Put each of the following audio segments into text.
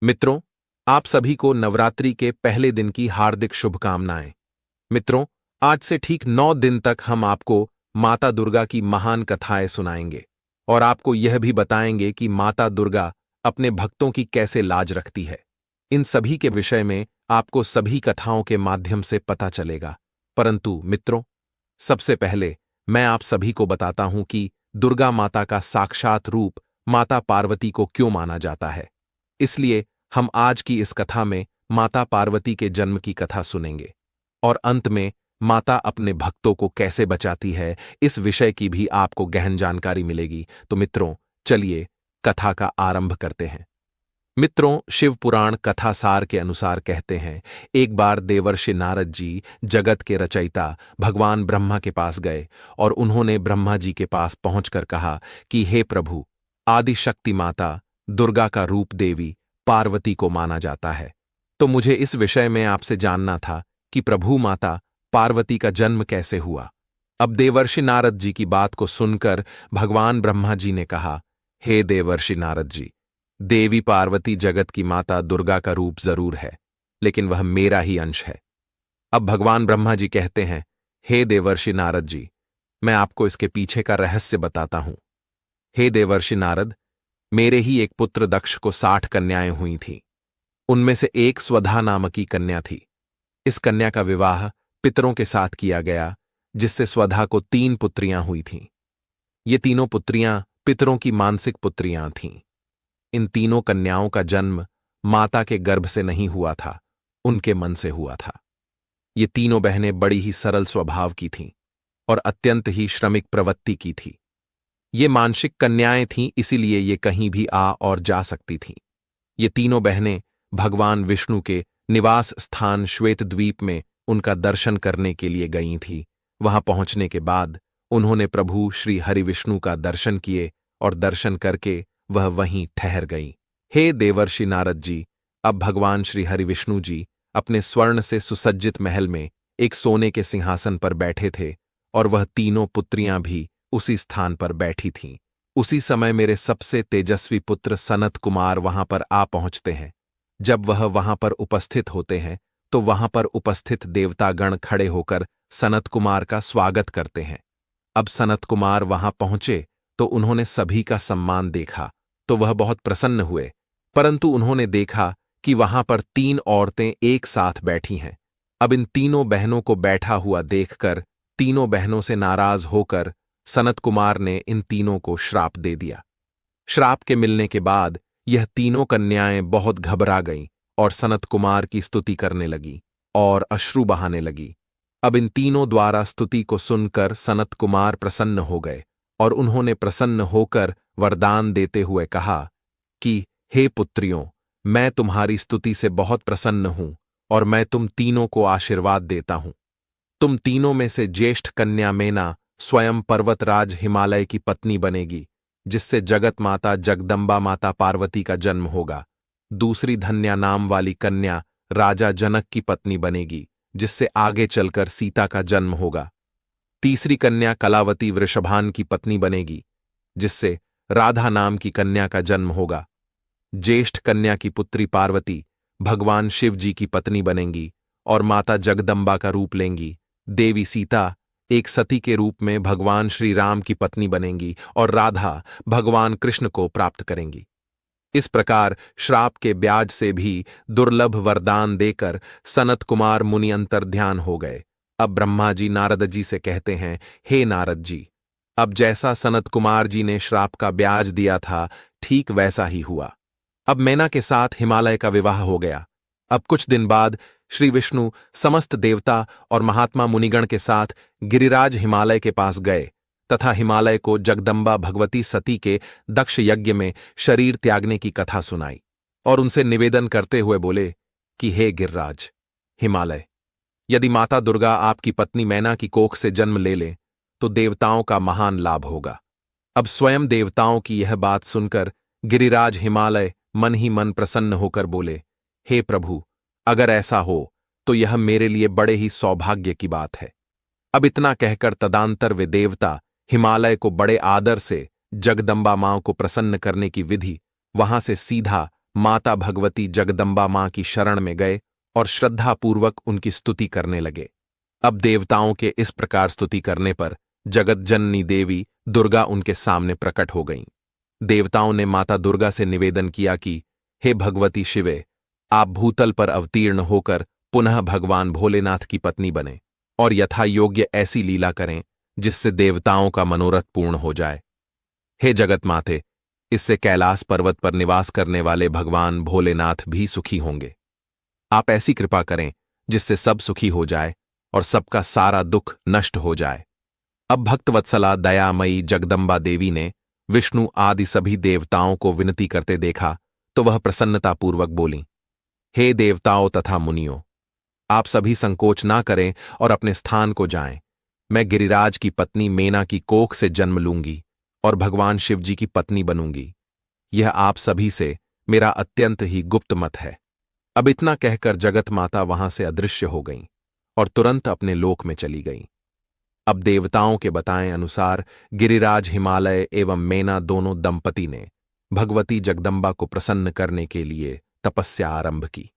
मित्रों, आप सभी को नवरात्रि के पहले दिन की हार्दिक शुभकामनाएं। मित्रों, आज से ठीक 9 दिन तक हम आपको माता दुर्गा की महान कथाएं सुनाएंगे और आपको यह भी बताएंगे कि माता दुर्गा अपने भक्तों की कैसे लाज रखती है। इन सभी के विषय में आपको सभी कथाओं के माध्यम से पता चलेगा। परंतु मित्रों, सबसे पहले मैं आप सभी को बताता हूं कि दुर्गा माता का साक्षात रूप माता पार्वती को क्यों माना जाता है। इसलिए हम आज की इस कथा में माता पार्वती के जन्म की कथा सुनेंगे और अंत में माता अपने भक्तों को कैसे बचाती है, इस विषय की भी आपको गहन जानकारी मिलेगी। तो मित्रों, चलिए कथा का आरंभ करते हैं। मित्रों, शिव पुराण कथासार के अनुसार कहते हैं, एक बार देवर्षि नारद जी जगत के रचयिता भगवान ब्रह्मा के पास गए और उन्होंने ब्रह्मा जी के पास पहुंचकर कहा कि हे प्रभु, आदिशक्ति माता दुर्गा का रूप देवी पार्वती को माना जाता है। तो मुझे इस विषय में आपसे जानना था कि प्रभु माता पार्वती का जन्म कैसे हुआ। अब देवर्षि नारद जी की बात को सुनकर भगवान ब्रह्मा जी ने कहा, हे देवर्षि नारद जी, देवी पार्वती जगत की माता दुर्गा का रूप जरूर है, लेकिन वह मेरा ही अंश है। अब भगवान ब्रह्मा जी कहते हैं, हे देवर्षि नारद जी, मैं आपको इसके पीछे का रहस्य बताता हूं। हे देवर्षि नारद, मेरे ही एक पुत्र दक्ष को 60 कन्याएं हुई थीं। उनमें से एक स्वधा नामकी कन्या थी। इस कन्या का विवाह पितरों के साथ किया गया, जिससे स्वधा को 3 पुत्रियां हुई थीं। ये तीनों पुत्रियां पितरों की मानसिक पुत्रियां थीं। इन तीनों कन्याओं का जन्म माता के गर्भ से नहीं हुआ था, उनके मन से हुआ था। ये तीनों बहनें बड़ी ही सरल स्वभाव की थीं और अत्यंत ही श्रमिक प्रवृत्ति की थी। ये मानसिक कन्याएं थीं, इसीलिए ये कहीं भी आ और जा सकती थीं। ये तीनों बहनें भगवान विष्णु के निवास स्थान श्वेत द्वीप में उनका दर्शन करने के लिए गई थीं। वहां पहुंचने के बाद उन्होंने प्रभु श्री हरि विष्णु का दर्शन किए और दर्शन करके वह वहीं ठहर गईं। हे देवर्षि नारद जी, अब भगवान श्री हरि विष्णु जी अपने स्वर्ण से सुसज्जित महल में एक सोने के सिंहासन पर बैठे थे और वह तीनों पुत्रियां भी उसी स्थान पर बैठी थीं। उसी समय मेरे सबसे तेजस्वी पुत्र सनत कुमार वहां पर आ पहुंचते हैं। जब वह वहां पर उपस्थित होते हैं तो वहां पर उपस्थित देवतागण खड़े होकर सनत कुमार का स्वागत करते हैं। अब सनत कुमार वहां पहुंचे तो उन्होंने सभी का सम्मान देखा तो वह बहुत प्रसन्न हुए, परंतु उन्होंने देखा कि वहां पर 3 औरतें एक साथ बैठी हैं। अब इन तीनों बहनों को बैठा हुआ देखकर तीनों बहनों से नाराज होकर सनत कुमार ने इन तीनों को श्राप दे दिया। श्राप के मिलने के बाद यह तीनों कन्याएं बहुत घबरा गईं और सनत कुमार की स्तुति करने लगी और अश्रु बहाने लगी। अब इन तीनों द्वारा स्तुति को सुनकर सनत कुमार प्रसन्न हो गए और उन्होंने प्रसन्न होकर वरदान देते हुए कहा कि हे पुत्रियों, मैं तुम्हारी स्तुति से बहुत प्रसन्न हूं और मैं तुम तीनों को आशीर्वाद देता हूं। तुम तीनों में से ज्येष्ठ कन्या मेना स्वयं पर्वतराज हिमालय की पत्नी बनेगी, जिससे जगत माता जगदम्बा माता पार्वती का जन्म होगा। दूसरी धन्या नाम वाली कन्या राजा जनक की पत्नी बनेगी, जिससे आगे चलकर सीता का जन्म होगा। तीसरी कन्या कलावती वृषभान की पत्नी बनेगी, जिससे राधा नाम की कन्या का जन्म होगा। ज्येष्ठ कन्या की पुत्री पार्वती भगवान शिव जी की पत्नी बनेंगी और माता जगदम्बा का रूप लेंगी। देवी सीता एक सती के रूप में भगवान श्री राम की पत्नी बनेंगी और राधा भगवान कृष्ण को प्राप्त करेंगी। इस प्रकार श्राप के ब्याज से भी दुर्लभ वरदान देकर सनत कुमार मुनि अंतर्ध्यान हो गए। अब ब्रह्मा जी नारद जी से कहते हैं, हे नारद जी, अब जैसा सनत कुमार जी ने श्राप का ब्याज दिया था, ठीक वैसा ही हुआ। अब मैना के साथ हिमालय का विवाह हो गया। अब कुछ दिन बाद श्री विष्णु समस्त देवता और महात्मा मुनिगण के साथ गिरिराज हिमालय के पास गए तथा हिमालय को जगदम्बा भगवती सती के दक्ष यज्ञ में शरीर त्यागने की कथा सुनाई और उनसे निवेदन करते हुए बोले कि हे गिरिराज हिमालय, यदि माता दुर्गा आपकी पत्नी मैना की कोख से जन्म ले ले तो देवताओं का महान लाभ होगा। अब स्वयं देवताओं की यह बात सुनकर गिरिराज हिमालय मन ही मन प्रसन्न होकर बोले, हे प्रभु, अगर ऐसा हो तो यह मेरे लिए बड़े ही सौभाग्य की बात है। अब इतना कहकर तदांतर वे देवता हिमालय को बड़े आदर से जगदम्बा मां को प्रसन्न करने की विधि वहां से सीधा माता भगवती जगदम्बा मां की शरण में गए और श्रद्धापूर्वक उनकी स्तुति करने लगे। अब देवताओं के इस प्रकार स्तुति करने पर जगत जननी देवी दुर्गा उनके सामने प्रकट हो गईं। देवताओं ने माता दुर्गा से निवेदन किया कि हे भगवती शिवे, आप भूतल पर अवतीर्ण होकर पुनः भगवान भोलेनाथ की पत्नी बने और यथा योग्य ऐसी लीला करें जिससे देवताओं का मनोरथ पूर्ण हो जाए। हे जगत माते, इससे कैलाश पर्वत पर निवास करने वाले भगवान भोलेनाथ भी सुखी होंगे। आप ऐसी कृपा करें जिससे सब सुखी हो जाए और सबका सारा दुख नष्ट हो जाए। अब भक्तवत्सला दयामयी जगदम्बा देवी ने विष्णु आदि सभी देवताओं को विनती करते देखा तो वह प्रसन्नतापूर्वक बोली, हे देवताओं तथा मुनियों, आप सभी संकोच ना करें और अपने स्थान को जाएं। मैं गिरिराज की पत्नी मेना की कोख से जन्म लूंगी और भगवान शिव जी की पत्नी बनूंगी। यह आप सभी से मेरा अत्यंत ही गुप्त मत है। अब इतना कहकर जगत माता वहां से अदृश्य हो गईं और तुरंत अपने लोक में चली गईं। अब देवताओं के बताएं अनुसार गिरिराज, हिमालय एवं मेना दोनों दंपति ने भगवती जगदम्बा को प्रसन्न करने के लिए तपस्या आरंभ की।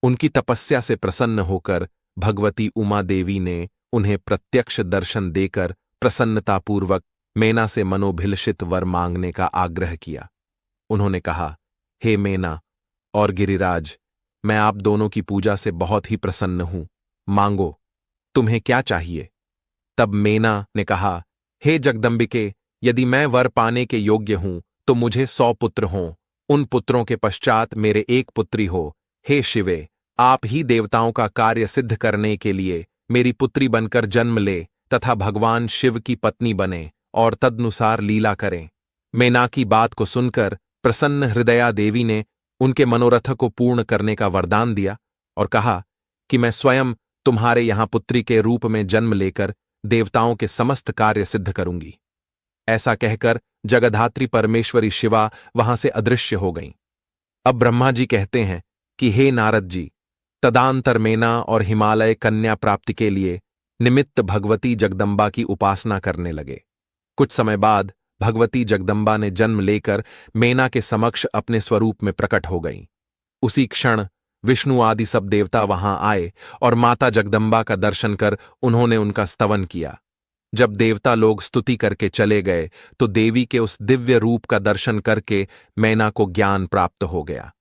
उनकी तपस्या से प्रसन्न होकर भगवती उमा देवी ने उन्हें प्रत्यक्ष दर्शन देकर प्रसन्नतापूर्वक मेना से मनोभिलषित वर मांगने का आग्रह किया। उन्होंने कहा, हे मेना और गिरिराज, मैं आप दोनों की पूजा से बहुत ही प्रसन्न हूं, मांगो, तुम्हें क्या चाहिए? तब मेना ने कहा, हे जगदम्बिके, यदि मैं वर पाने के योग्य हूं तो मुझे 100 पुत्र हों, उन पुत्रों के पश्चात मेरे एक पुत्री हो। हे शिवे, आप ही देवताओं का कार्य सिद्ध करने के लिए मेरी पुत्री बनकर जन्म ले तथा भगवान शिव की पत्नी बने और तदनुसार लीला करें। मेना की बात को सुनकर प्रसन्न हृदया देवी ने उनके मनोरथ को पूर्ण करने का वरदान दिया और कहा कि मैं स्वयं तुम्हारे यहां पुत्री के रूप में जन्म लेकर देवताओं के समस्त कार्य सिद्ध करूंगी। ऐसा कहकर जगधात्री परमेश्वरी शिवा वहां से अदृश्य हो गईं। अब ब्रह्मा जी कहते हैं कि हे नारद जी, तदांतर मेना और हिमालय कन्या प्राप्ति के लिए निमित्त भगवती जगदम्बा की उपासना करने लगे। कुछ समय बाद भगवती जगदम्बा ने जन्म लेकर मेना के समक्ष अपने स्वरूप में प्रकट हो गईं। उसी क्षण विष्णु आदि सब देवता वहां आए और माता जगदम्बा का दर्शन कर उन्होंने उनका स्तवन किया। जब देवता लोग स्तुति करके चले गए तो देवी के उस दिव्य रूप का दर्शन करके मैना को ज्ञान प्राप्त हो गया।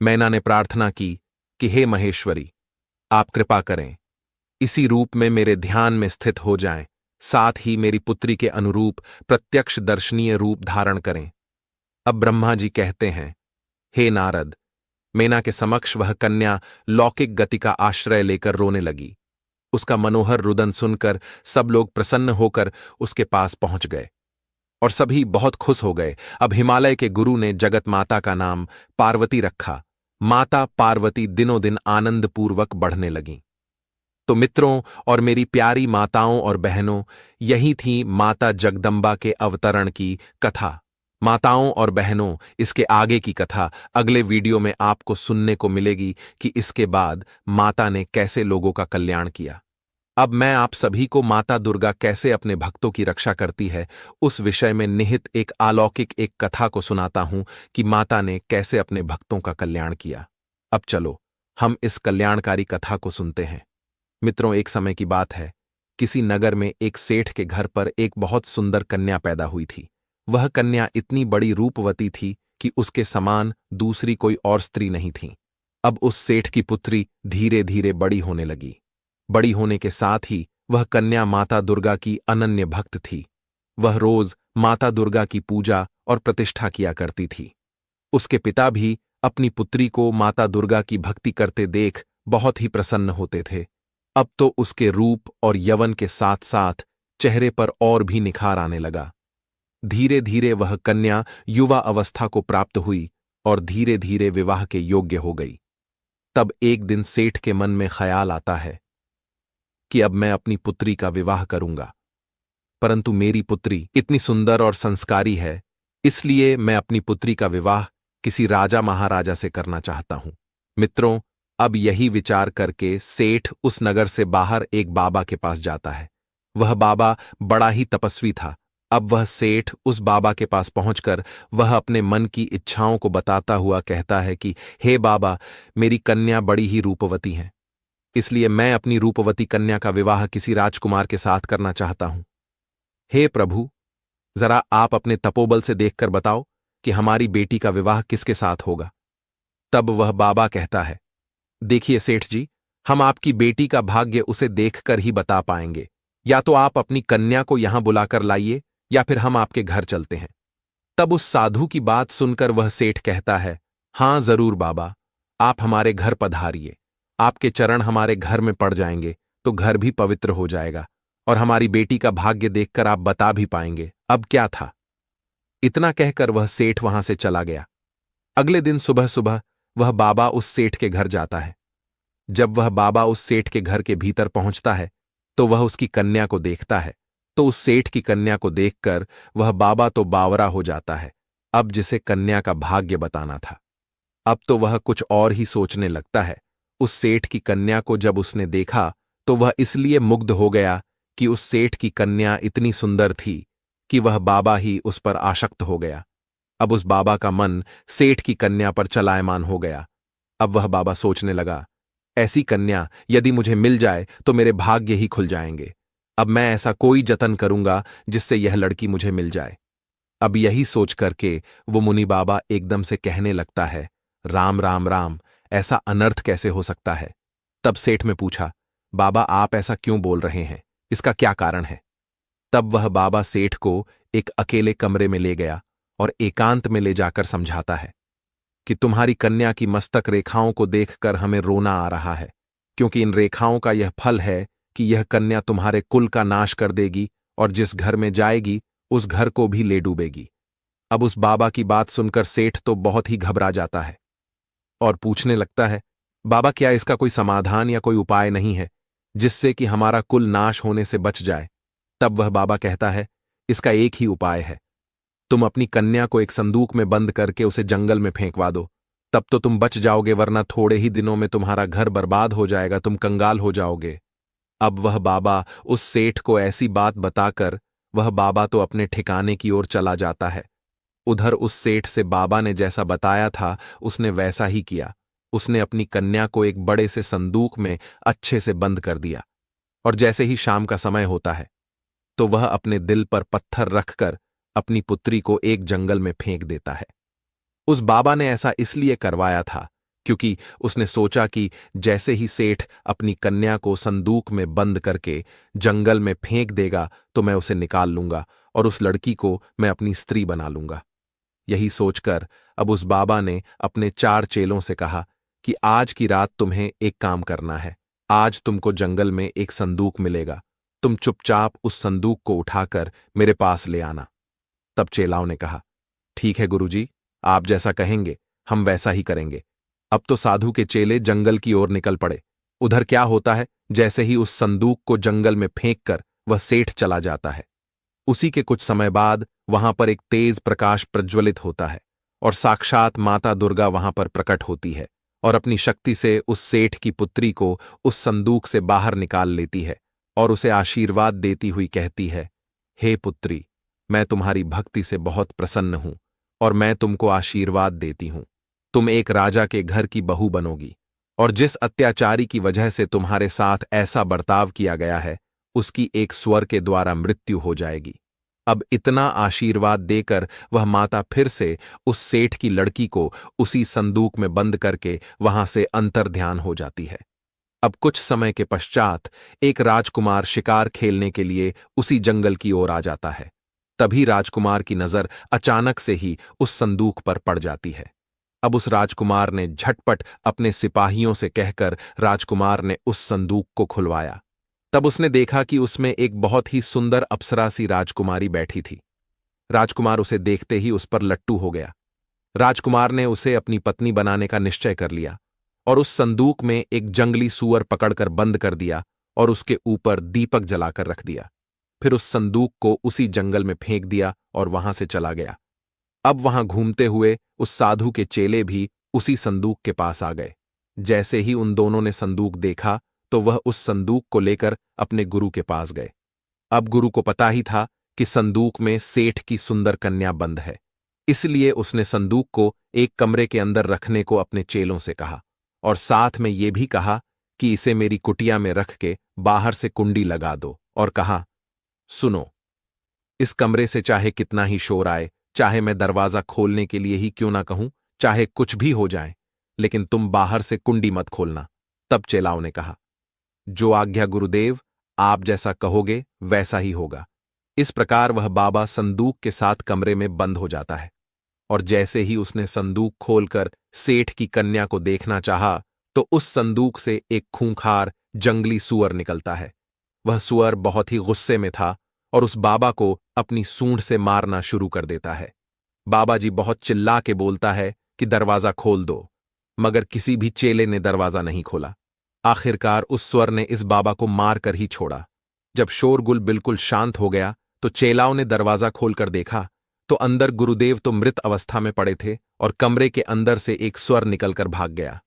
मैना ने प्रार्थना की कि हे महेश्वरी, आप कृपा करें, इसी रूप में मेरे ध्यान में स्थित हो जाएं, साथ ही मेरी पुत्री के अनुरूप प्रत्यक्ष दर्शनीय रूप धारण करें। अब ब्रह्मा जी कहते हैं, हे नारद, मेना के समक्ष वह कन्या लौकिक गति का आश्रय लेकर रोने लगी। उसका मनोहर रुदन सुनकर सब लोग प्रसन्न होकर उसके पास पहुंच गए और सभी बहुत खुश हो गए। अब हिमालय के गुरु ने जगत माता का नाम पार्वती रखा। माता पार्वती दिनों दिन आनंदपूर्वक बढ़ने लगीं। तो मित्रों और मेरी प्यारी माताओं और बहनों, यही थी माता जगदम्बा के अवतरण की कथा। माताओं और बहनों, इसके आगे की कथा अगले वीडियो में आपको सुनने को मिलेगी कि इसके बाद माता ने कैसे लोगों का कल्याण किया। अब मैं आप सभी को माता दुर्गा कैसे अपने भक्तों की रक्षा करती है उस विषय में निहित एक अलौकिक एक कथा को सुनाता हूं कि माता ने कैसे अपने भक्तों का कल्याण किया। अब चलो हम इस कल्याणकारी कथा को सुनते हैं। मित्रों, एक समय की बात है, किसी नगर में एक सेठ के घर पर एक बहुत सुंदर कन्या पैदा हुई थी। वह कन्या इतनी बड़ी रूपवती थी कि उसके समान दूसरी कोई और स्त्री नहीं थी। अब उस सेठ की पुत्री धीरे धीरे बड़ी होने लगी। बड़ी होने के साथ ही वह कन्या माता दुर्गा की अनन्य भक्त थी। वह रोज माता दुर्गा की पूजा और प्रतिष्ठा किया करती थी। उसके पिता भी अपनी पुत्री को माता दुर्गा की भक्ति करते देख बहुत ही प्रसन्न होते थे। अब तो उसके रूप और यवन के साथ साथ चेहरे पर और भी निखार आने लगा। धीरे धीरे वह कन्या युवा अवस्था को प्राप्त हुई और धीरे धीरे विवाह के योग्य हो गई। तब एक दिन सेठ के मन में ख्याल आता है कि अब मैं अपनी पुत्री का विवाह करूंगा, परंतु मेरी पुत्री इतनी सुंदर और संस्कारी है, इसलिए मैं अपनी पुत्री का विवाह किसी राजा महाराजा से करना चाहता हूं। मित्रों, अब यही विचार करके सेठ उस नगर से बाहर एक बाबा के पास जाता है। वह बाबा बड़ा ही तपस्वी था। अब वह सेठ उस बाबा के पास पहुंचकर वह अपने मन की इच्छाओं को बताता हुआ कहता है कि हे बाबा, मेरी कन्या बड़ी ही रूपवती है, इसलिए मैं अपनी रूपवती कन्या का विवाह किसी राजकुमार के साथ करना चाहता हूं। हे प्रभु, जरा आप अपने तपोबल से देखकर बताओ कि हमारी बेटी का विवाह किसके साथ होगा। तब वह बाबा कहता है, देखिए सेठ जी, हम आपकी बेटी का भाग्य उसे देखकर ही बता पाएंगे। या तो आप अपनी कन्या को यहां बुलाकर लाइए या फिर हम आपके घर चलते हैं। तब उस साधु की बात सुनकर वह सेठ कहता है, हां जरूर बाबा, आप हमारे घर पधारिए। आपके चरण हमारे घर में पड़ जाएंगे तो घर भी पवित्र हो जाएगा और हमारी बेटी का भाग्य देखकर आप बता भी पाएंगे। अब क्या था। इतना कहकर वह सेठ वहां से चला गया। अगले दिन सुबह सुबह वह बाबा उस सेठ के घर जाता है। जब वह बाबा उस सेठ के घर के भीतर पहुंचता है तो वह उसकी कन्या को देखता है। तो उस सेठ की कन्या को देखकर वह बाबा तो बावरा हो जाता है। अब जिसे कन्या का भाग्य बताना था, अब तो वह कुछ और ही सोचने लगता है। उस सेठ की कन्या को जब उसने देखा तो वह इसलिए मुग्ध हो गया कि उस सेठ की कन्या इतनी सुंदर थी कि वह बाबा ही उस पर आसक्त हो गया। अब उस बाबा का मन सेठ की कन्या पर चलायमान हो गया। अब वह बाबा सोचने लगा, ऐसी कन्या यदि मुझे मिल जाए तो मेरे भाग्य ही खुल जाएंगे। अब मैं ऐसा कोई जतन करूंगा जिससे यह लड़की मुझे मिल जाए। अब यही सोच करके वो मुनि बाबा एकदम से कहने लगता है, राम राम राम, ऐसा अनर्थ कैसे हो सकता है। तब सेठ में पूछा, बाबा आप ऐसा क्यों बोल रहे हैं, इसका क्या कारण है। तब वह बाबा सेठ को एक अकेले कमरे में ले गया और एकांत में ले जाकर समझाता है कि तुम्हारी कन्या की मस्तक रेखाओं को देखकर हमें रोना आ रहा है, क्योंकि इन रेखाओं का यह फल है कि यह कन्या तुम्हारे कुल का नाश कर देगी और जिस घर में जाएगी उस घर को भी ले डूबेगी। अब उस बाबा की बात सुनकर सेठ तो बहुत ही घबरा जाता है और पूछने लगता है, बाबा क्या इसका कोई समाधान या कोई उपाय नहीं है जिससे कि हमारा कुल नाश होने से बच जाए। तब वह बाबा कहता है, इसका एक ही उपाय है, तुम अपनी कन्या को एक संदूक में बंद करके उसे जंगल में फेंकवा दो, तब तो तुम बच जाओगे, वरना थोड़े ही दिनों में तुम्हारा घर बर्बाद हो जाएगा, तुम कंगाल हो जाओगे। अब वह बाबा उस सेठ को ऐसी बात बताकर वह बाबा तो अपने ठिकाने की ओर चला जाता है। उधर उस सेठ से बाबा ने जैसा बताया था उसने वैसा ही किया। उसने अपनी कन्या को एक बड़े से संदूक में अच्छे से बंद कर दिया और जैसे ही शाम का समय होता है तो वह अपने दिल पर पत्थर रखकर अपनी पुत्री को एक जंगल में फेंक देता है। उस बाबा ने ऐसा इसलिए करवाया था क्योंकि उसने सोचा कि जैसे ही सेठ अपनी कन्या को संदूक में बंद करके जंगल में फेंक देगा तो मैं उसे निकाल लूंगा और उस लड़की को मैं अपनी स्त्री बना लूंगा। यही सोचकर अब उस बाबा ने अपने 4 चेलों से कहा कि आज की रात तुम्हें एक काम करना है। आज तुमको जंगल में एक संदूक मिलेगा, तुम चुपचाप उस संदूक को उठाकर मेरे पास ले आना। तब चेलाओं ने कहा, ठीक है गुरुजी, आप जैसा कहेंगे हम वैसा ही करेंगे। अब तो साधु के चेले जंगल की ओर निकल पड़े। उधर क्या होता है, जैसे ही उस संदूक को जंगल में फेंककर वह सेठ चला जाता है, उसी के कुछ समय बाद वहां पर एक तेज प्रकाश प्रज्वलित होता है और साक्षात माता दुर्गा वहां पर प्रकट होती है और अपनी शक्ति से उस सेठ की पुत्री को उस संदूक से बाहर निकाल लेती है और उसे आशीर्वाद देती हुई कहती है, हे पुत्री, मैं तुम्हारी भक्ति से बहुत प्रसन्न हूं और मैं तुमको आशीर्वाद देती हूं। तुम एक राजा के घर की बहू बनोगी और जिस अत्याचारी की वजह से तुम्हारे साथ ऐसा बर्ताव किया गया है उसकी एक स्वर के द्वारा मृत्यु हो जाएगी। अब इतना आशीर्वाद देकर वह माता फिर से उस सेठ की लड़की को उसी संदूक में बंद करके वहां से अंतर्ध्यान हो जाती है। अब कुछ समय के पश्चात एक राजकुमार शिकार खेलने के लिए उसी जंगल की ओर आ जाता है। तभी राजकुमार की नजर अचानक से ही उस संदूक पर पड़ जाती है। अब उस राजकुमार ने झटपट अपने सिपाहियों से कहकर राजकुमार ने उस संदूक को खुलवाया। तब उसने देखा कि उसमें एक बहुत ही सुंदर अप्सरा सी राजकुमारी बैठी थी। राजकुमार उसे देखते ही उस पर लट्टू हो गया। राजकुमार ने उसे अपनी पत्नी बनाने का निश्चय कर लिया और उस संदूक में एक जंगली सूअर पकड़कर बंद कर दिया और उसके ऊपर दीपक जलाकर रख दिया। फिर उस संदूक को उसी जंगल में फेंक दिया और वहां से चला गया। अब वहां घूमते हुए उस साधु के चेले भी उसी संदूक के पास आ गए। जैसे ही उन दोनों ने संदूक देखा तो वह उस संदूक को लेकर अपने गुरु के पास गए। अब गुरु को पता ही था कि संदूक में सेठ की सुंदर कन्या बंद है। इसलिए उसने संदूक को एक कमरे के अंदर रखने को अपने चेलों से कहा और साथ में ये भी कहा कि इसे मेरी कुटिया में रख के बाहर से कुंडी लगा दो, और कहा, सुनो, इस कमरे से चाहे कितना ही शोर आए, चाहे मैं दरवाजा खोलने के लिए ही क्यों ना कहूं, चाहे कुछ भी हो जाए, लेकिन तुम बाहर से कुंडी मत खोलना। तब चेलाओं ने कहा, जो आज्ञा गुरुदेव, आप जैसा कहोगे वैसा ही होगा। इस प्रकार वह बाबा संदूक के साथ कमरे में बंद हो जाता है, और जैसे ही उसने संदूक खोलकर सेठ की कन्या को देखना चाहा, तो उस संदूक से एक खूंखार जंगली सुअर निकलता है। वह सुअर बहुत ही गुस्से में था और उस बाबा को अपनी सूंड से मारना शुरू कर देता है। बाबा जी बहुत चिल्ला के बोलता है कि दरवाजा खोल दो, मगर किसी भी चेले ने दरवाजा नहीं खोला। आखिरकार उस सुअर ने इस बाबा को मार कर ही छोड़ा। जब शोरगुल बिल्कुल शांत हो गया तो चेलाओं ने दरवाजा खोलकर देखा तो अंदर गुरुदेव तो मृत अवस्था में पड़े थे और कमरे के अंदर से एक स्वर निकलकर भाग गया।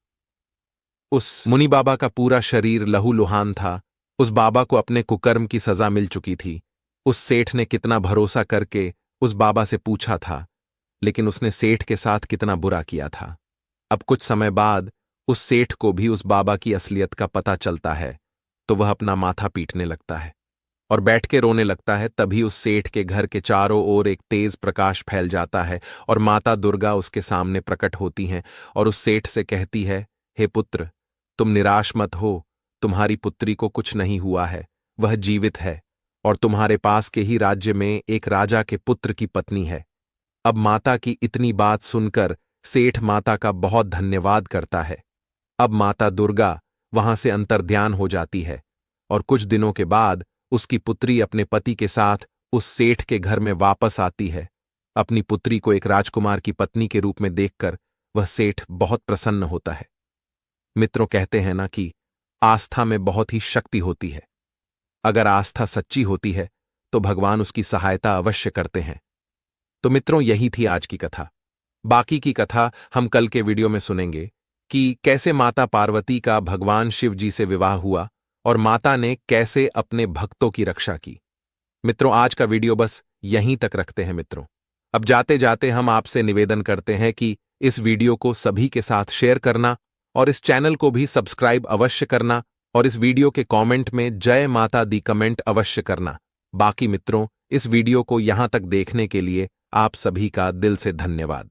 उस मुनि बाबा का पूरा शरीर लहूलुहान था। उस बाबा को अपने कुकर्म की सजा मिल चुकी थी। उस सेठ ने कितना भरोसा करके उस बाबा से पूछा था, लेकिन उसने सेठ के साथ कितना बुरा किया था। अब कुछ समय बाद उस सेठ को भी उस बाबा की असलियत का पता चलता है, तो वह अपना माथा पीटने लगता है और बैठ के रोने लगता है। तभी उस सेठ के घर के चारों ओर एक तेज प्रकाश फैल जाता है और माता दुर्गा उसके सामने प्रकट होती हैं और उस सेठ से कहती है, हे पुत्र, तुम निराश मत हो, तुम्हारी पुत्री को कुछ नहीं हुआ है, वह जीवित है और तुम्हारे पास के ही राज्य में एक राजा के पुत्र की पत्नी है। अब माता की इतनी बात सुनकर सेठ माता का बहुत धन्यवाद करता है। अब माता दुर्गा वहां से अंतर्ध्यान हो जाती है और कुछ दिनों के बाद उसकी पुत्री अपने पति के साथ उस सेठ के घर में वापस आती है। अपनी पुत्री को एक राजकुमार की पत्नी के रूप में देखकर वह सेठ बहुत प्रसन्न होता है। मित्रों, कहते हैं ना कि आस्था में बहुत ही शक्ति होती है। अगर आस्था सच्ची होती है तो भगवान उसकी सहायता अवश्य करते हैं। तो मित्रों, यही थी आज की कथा। बाकी की कथा हम कल के वीडियो में सुनेंगे कि कैसे माता पार्वती का भगवान शिव जी से विवाह हुआ और माता ने कैसे अपने भक्तों की रक्षा की। मित्रों, आज का वीडियो बस यहीं तक रखते हैं। मित्रों, अब जाते जाते हम आपसे निवेदन करते हैं कि इस वीडियो को सभी के साथ शेयर करना और इस चैनल को भी सब्सक्राइब अवश्य करना और इस वीडियो के कमेंट में जय माता दी कमेंट अवश्य करना। बाकी मित्रों, इस वीडियो को यहां तक देखने के लिए आप सभी का दिल से धन्यवाद।